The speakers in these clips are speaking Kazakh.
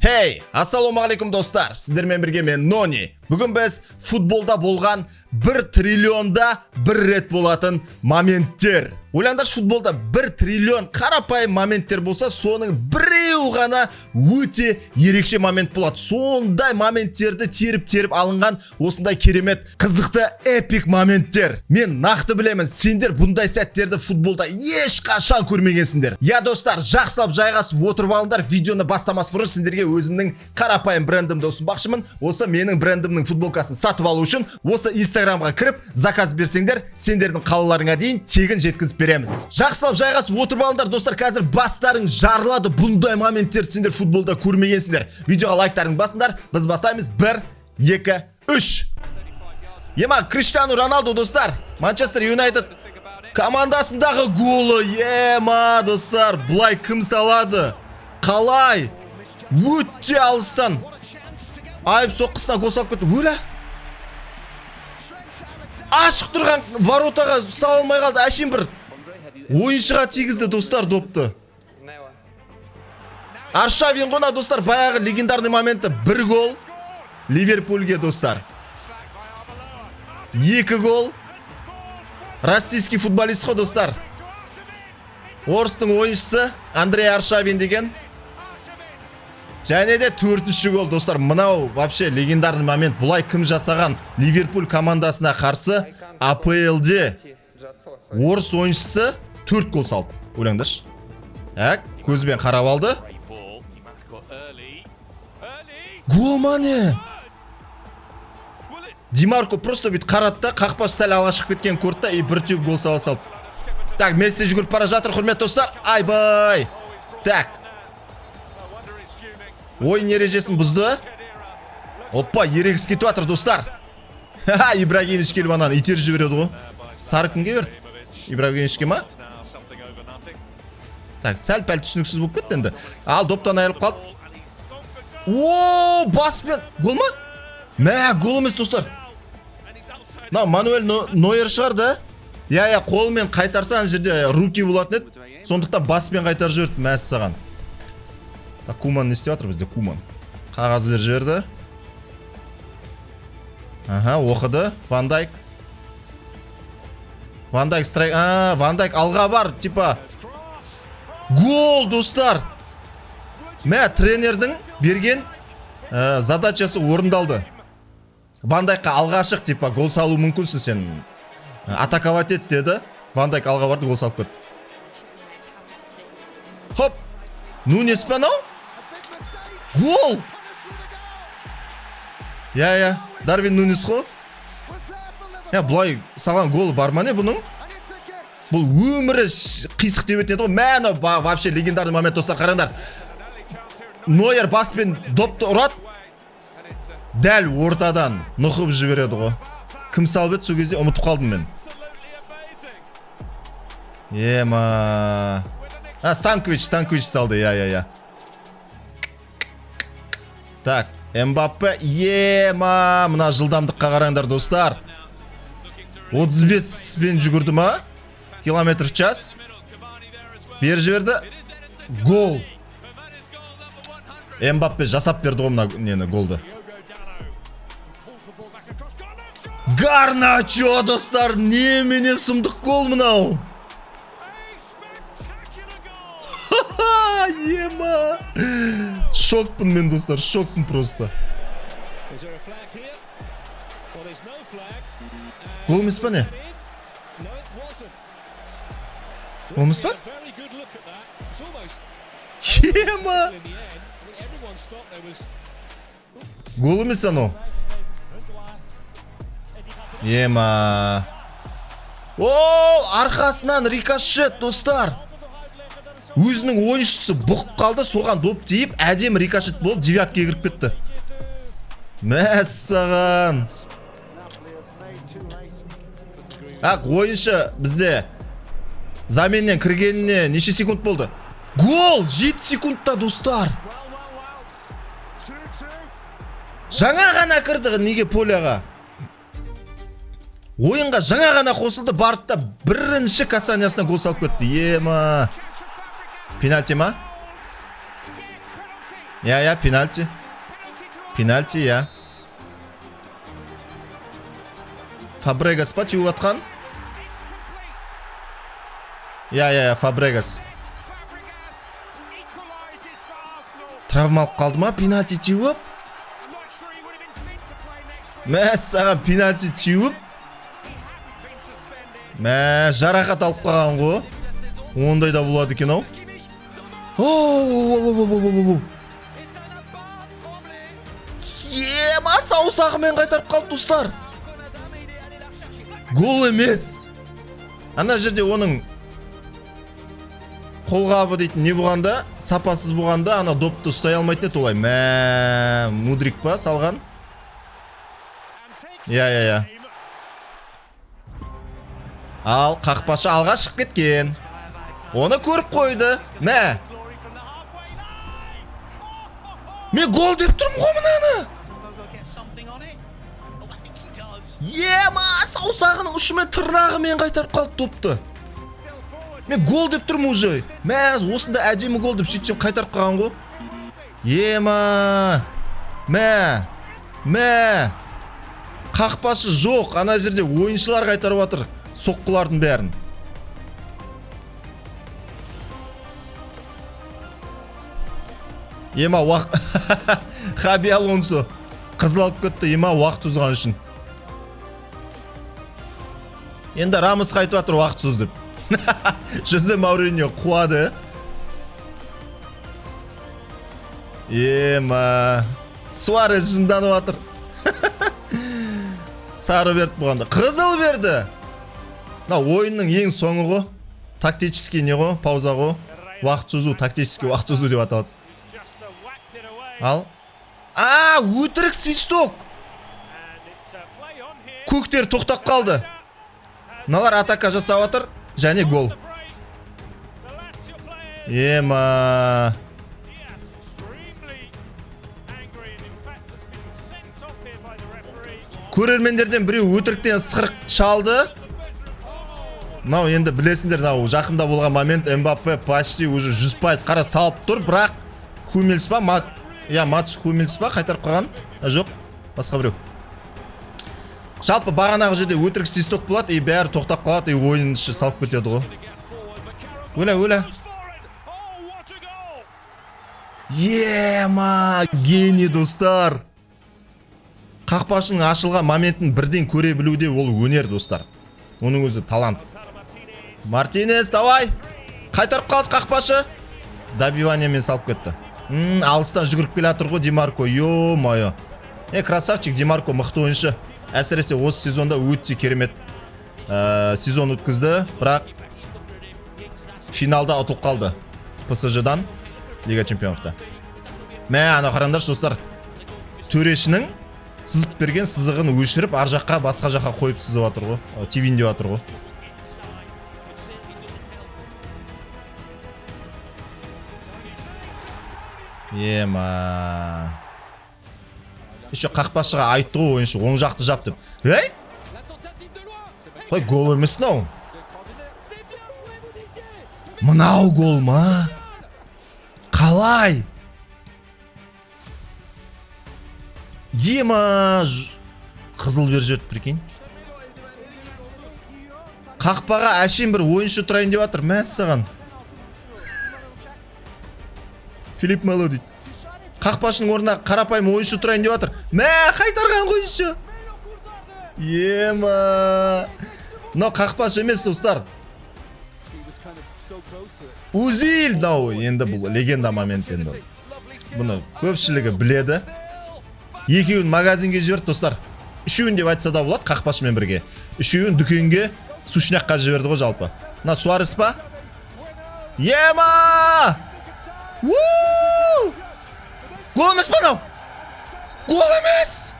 Hey, ассалаумағалейкум достар. Сіздермен бірге мен Нони. Бүгін біз футболда болған 1 триллионда 1 рет болатын моменттер. Ойлаңдаршы, футболда 1 триллион қарапайым моменттер болса, соның біреу ғана өте ерекше момент болады. Сондай моменттерді теріп алынған осындай керемет, қызықты, эпик моменттер. Мен нақты білемін, сендер бұндай сәттерді футболда ешқашан көрмегенсіңдер. Я достар, жақсылап жайғасып отырып алыңдар. Видеоны бастамас бұрын сендерге өзімнің қарапайым брендімді ұсынбақшымын. Осы менің брендімнің футболкасын сатып алу үшін осы Инстаграмға кіріп заказ берсеңдер, сендердің қалаларыңа дейін тегін жеткізіп береміз. Жақсылап жайғасып отырып алыңдар достар. Қазір бастарың жарылады. Бұндай моменттер сендер футболда көрмегенсіңдер. Видеоға лайктарың басыңдар. Біз бастаймыз. 1, 2, 3. Ема, Криштиану Роналду достар. Манчестер Юнайтед командасындағы голы. Ема достар, бұлай кім салады? Қалай? Өтте алыстан. Айып соққысына гол салып кетті. Өлі? Ашық тұрған воротаға сала алмай қалды. Әшейін бір ойыншыға тигізді достар допты. Аршавин ғона достар, баяғы легендарный моменті 1 гол Ливерпульге достар. 2 гол российский футболист қой достар. Орыстың ойыншысы Андрей Аршавин деген. Және де 4-ші гол достар. Мынау вообще легендарный момент. Бұлай кім жасаған? Ливерпуль командасына қарсы АПЛ-де орыс ойыншысы 4 гол салды. Ойлаңдаршы. Так, көзбен қарап алды. Гол ма не? Димарко просто бит қаратта, қақпашы сәл алға шығып кеткен көрді и бір түйіп гол сала салды. Так, Месси жүгіріп бара жатыр, құрметті достар. Айбай. Так. Ойын ережесін бұзды. Оппа, ерегіс кетіп жатыр достар. Ха-ха, Ибрагимович келіп ананы итер жібереді ғой. Сары кімге берді? Ибрагимовичке ма? Так, сәл-пәл түсініксіз болып кетті енді. Ал доптан айырылып қалды. О, баспен. Гол ма? Мә, гол емес достар. На, Мануэль Нойер шығарды. Я, қолымен қайтарсан жерде руки болатын еді. Сондықтан баспен қайтар жіберді. Мәс саған. Так, Куман не істеп жатыр бізде? Куман қағазбер жіберді. Аха, оқыды. Ван Дайк страйк. Ван Дайк алға бар, типа. Гол, достар. Мә, тренердің берген задачасы орындалды. Ван Дайкқа алға шық, типа, гол салу мүмкінсің сен. Атаковать ет деді. Ван Дайк алға барды, гол салып кетті. Хоп. Нунес пе анау? Гол! Я, Дарвин Нунес қой. Бұлай салған голы бар ма не бұның? Бұл өмірі қисық деп етеді ғой. Мәні вообще легендарный момент достар, қараңдар. Нойер баспен допты ұрат. Дәл ортадан нұқып жібереді ғой. Кім салып еді сол кезде ұмытып қалдым мен. Ема. Станкович салды, я. Так, Мбаппе, ема, мына жылдамдыққа қараңдар достар. 35 бен жүгірді ма? Километр в час. Бер жіберді. Гол. Мбаппе жасап берді ғой мына нені, голды. Гарначо достар, немене сұмдық гол мынау. Ема. Шокпын мен достар, шокпын просто. Гол емес па не? Гол емес па? Ема. Гол емес анау. Ема. О, арқасынан рикошет достар. Өзінің ойыншысы бұқып қалды, соған доп тиіп, әдем рикошет болып, девяткеге кіріп кетті. Мәссаған. Ақ, ойыншы бізде заменнен кіргеніне неше секунд болды? Гол! 7 секундта достар. Жаңа ғана кірді, неге поляға? Ойынға жаңа ғана қосылды, барды да бірінші касаниясына гол салып кетті. Ема. Пенальти ма? Я, пенальти. Пенальти, я. Фабрегас па теуіп атқан? Я, Фабрегас. Травма алып қалды ма? Пенальти теуіп? Саған пенальти теуіп? Жарақат алып қалған ғой. Ондай да болады екен ау. Саусағымен қайтарып қалды достар. Гол емес. Ана жерде оның қолғабы дейтін не болғанда, сапасыз болғанда, ана допты ұстай алмайтын еді олай. Мудрик па салған? Я. Ал қақпашы алға шығып кеткен. Оны көріп қойды. Мен гол деп тұрмын ғой мынаны. Саусағының ұшымен тырнағымен қайтарып қалды допты. Мен гол деп тұрмын уже. Осында әдемі гол деп сөйтсем қайтарып қалған ғой. Қақпашы жоқ. Ана жерде ойыншылар қайтарып жатыр соққылардың бәрін. Хаби Алонсо қызыл алып кетті. Уақыт ұзған үшін. Енді Рамос қайтып жатыр уақыт ұз деп. Жозе Мауриньо қуады. Суарес жынданып жатыр. Сары берді бұғанда. Қызыл берді. Ойынның ең соңы ғой. Тактический не ғой? Пауза ғой. Уақыт ұзу, тактический уақыт ұзу деп аталады. Ал. Өтірік свисток. Көктер тоқтап қалды. Налар атака жасап жатыр. Және гол. Көрермендерден біреу өтіріктен сықырық шалды. Енді білесіңдер, жақында болған момент Мбаппе почти уже 100% қара салып тұр, бірақ Хумельс па, Матс Хумельс па қайтарып қалған? Жоқ, басқа біреу. Жалпы бағанағы жерде өтірік свисток болады, бәрі тоқтап қалады, ойын іші салып кетеді ғой. Өля. Гений достар. Қақпашының ашылған моментін бірден көре білуде ол өнер достар. Оның өзі талант. Мартинес, давай. Қайтарып қалды қақпашы. Добиваниямен салып кетті. Алыстан жүгіріп келе жатыр ғой Демарко. Ё-моё. Красавчик Демарко, мықты ойыншы. Әсіресе осы сезонда өте керемет сезон өткізді, бірақ финалда ұтылып қалды ПСЖ-дан Лига чемпионовта. Ана қараңдаршы достар. Төрешінің сызып берген сызығын өшіріп, ар жаққа басқа жаққа қойып сызып жатыр ғой. Тивин деп жатыр ғой. Еще қақпашыға айтты ғой ойыншы, оң жақты жап деп. Қой, гол емес мынау. Мынау гол ма? Қалай? Қызыл бер жерді прикинь. Қақпаға әшейін бір ойыншы тұрайын деп жатыр, мәссаған. Филипп Мело дейді. Қақпашының орнына қарапайым ойыншы тұрайын деп жатыр. Қайтарған ғой еще. Мынау қақпашы емес достар. Узиль, енді бұл легенда момент енді. Бұны көпшілігі біледі. Екеуін магазинге жіберді достар. Үшеуін деп айтса да болады қақпашымен бірге. Үшеуін дүкенге сушняққа жіберді ғой жалпы. Суарес па? Гол емес па мынау? Гол емес!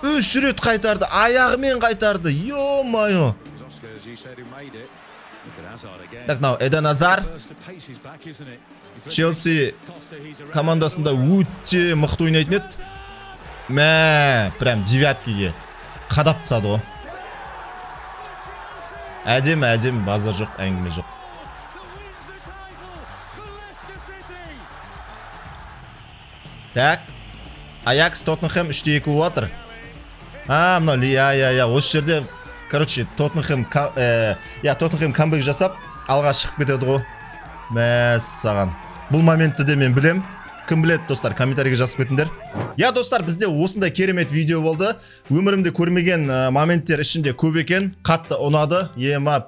Үш рет қайтарды, аяғымен қайтарды. Ё-моё. Так, Эден Азар. Челси командасында өте мықты ойнайтын еді. Прям девяткіге қадап тастады ғой. Әдемі, базар жоқ, әңгіме жоқ. Так. Аякс Тоттенхэм 3-2 болып жатыр. Мынау иә, осы жерде короче Тоттенхэм Тоттенхэм камбэк жасап алға шығып кетеді ғой. Мәссаған. Бұл моментті де мен білем. Кім біледі достар, комментарийге жазып кетіңдер. Я достар, бізде осындай керемет видео болды. Өмірімде көрмеген моменттер ішінде көп екен. Қатты ұнады.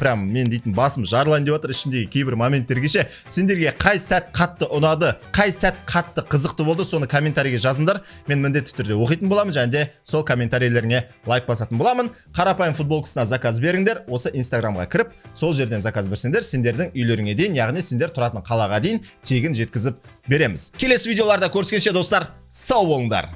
Прям мен дейтін басым жарылайын деп жатыр ішіндегі кейбір моменттерге ше. Сендерге қай сәт қатты ұнады, қай сәт қатты қызықты болды, соны комментарийге жазыңдар. Мен міндетті түрде оқитын боламын және де сол комментарийлеріңе лайк басатын боламын. Қарапайым футболкасына заказ беріңдер. Осы Инстаграмға кіріп, сол жерден заказ берсеңдер, сендердің үйлеріңе дейін, яғни сендер тұратын қалаға дейін тегін жеткізіп береміз. Келесі видеоларда көріскенше достар, сау болыңдар.